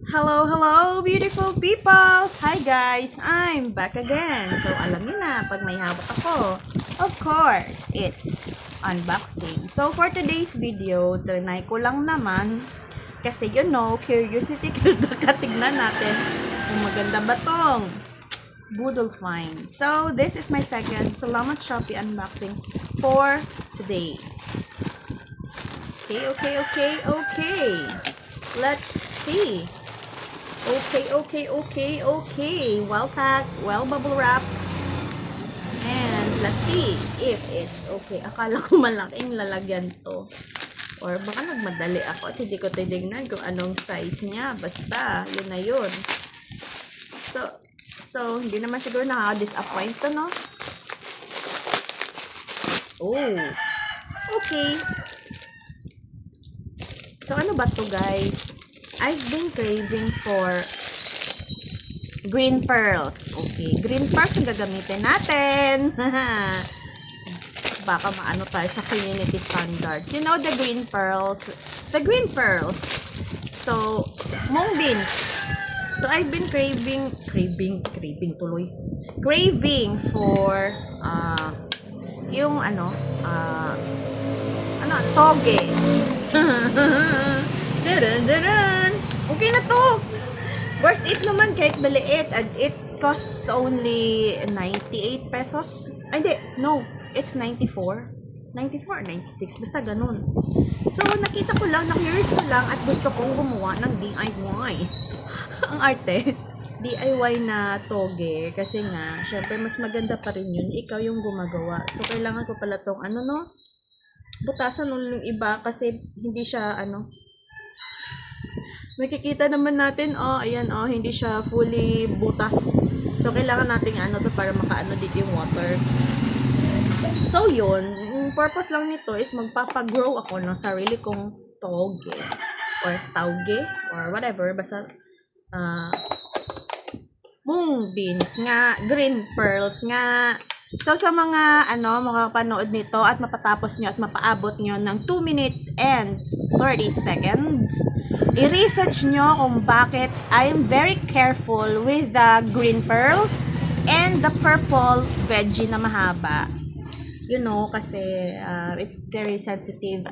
Hello, hello, beautiful peoples! Hi guys, I'm back again. So, alam niyo na, pag may hawak ako, of course, it's unboxing. So, for today's video, trinay ko lang naman, kasi curiosity killed the cat. Tignan natin kung maganda ba tong Boodle Find. So, this is my second Salamat Shopee unboxing for today. Okay. Let's see. Okay. Well packed, well bubble wrapped. And let's see if it's okay. Akala ko malaking lalagyan to. Or baka nagmadali ako at hindi ko titignan kung anong size niya. Basta, yun na yun. So hindi naman siguro nakaka-disappoint to, no? Oh. Okay. So, ano ba to, guys? I've been craving for green pearls. Okay, green pearls ang gagamitin natin. Baka maano tayo sa community standards. You know the green pearls? The green pearls. So, mung beans. So, I've been craving for yung toge. Daran. Okay na to. Worth it naman kahit maliit. And it costs only 98 pesos. Ay, hindi. No. It's 94. 94 or 96. Basta ganun. So, nakita ko lang, na-curious ko lang at gusto kong gumawa ng DIY. Ang arte. DIY na toge. Kasi nga, syempre, mas maganda pa rin yun. Ikaw yung gumagawa. So, kailangan ko pala tong butasan yung iba kasi hindi siya makikita naman natin ayan hindi siya fully butas. So kailangan nating to para makaano dito yung water. So yun, yung purpose lang nito is magpapagrow ako ng sarili kong toge or tauge or whatever, basta mung beans nga, green pearls nga. So, sa mga, makapanood nito at mapatapos nyo at mapaabot nyo ng 2 minutes and 30 seconds, i-research nyo kung bakit I'm very careful with the green pearls and the purple veggie na mahaba. Kasi it's very sensitive,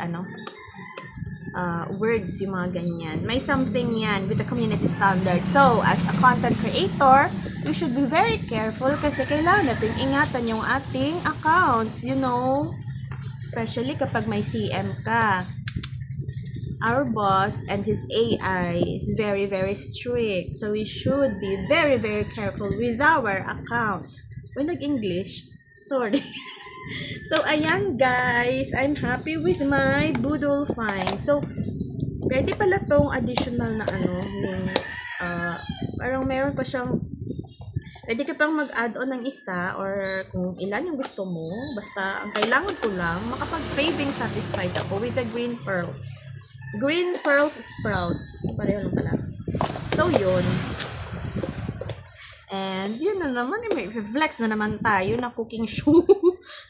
words, yung mga ganyan. May something yan with the community standard. So, as a content creator, you should be very careful kasi kailangan natin ingatan yung ating accounts, especially kapag may CM ka. Our boss and his AI is very, very strict. So, we should be very, very careful with our account. Nag-English? Sorry. So, ayan guys, I'm happy with my Boodle Find. So, pwede pala tong additional na yung, parang meron pa siyang, pwede ka pang mag-add on ng isa or kung ilan yung gusto mo. Basta, ang kailangan ko lang, makapag-craving satisfied ako with the green pearls. Green pearls sprouts. Pareho lang pala. So, yun. And yun na naman, may flex na naman tayo na cooking show.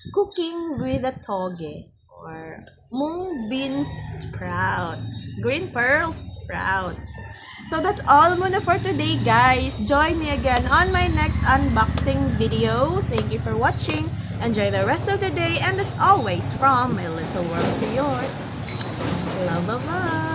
Cooking with a toge or mung bean sprouts. Green pearls sprouts. So that's all muna for today, guys. Join me again on my next unboxing video. Thank you for watching. Enjoy the rest of the day. And as always, from my little world to yours. Love.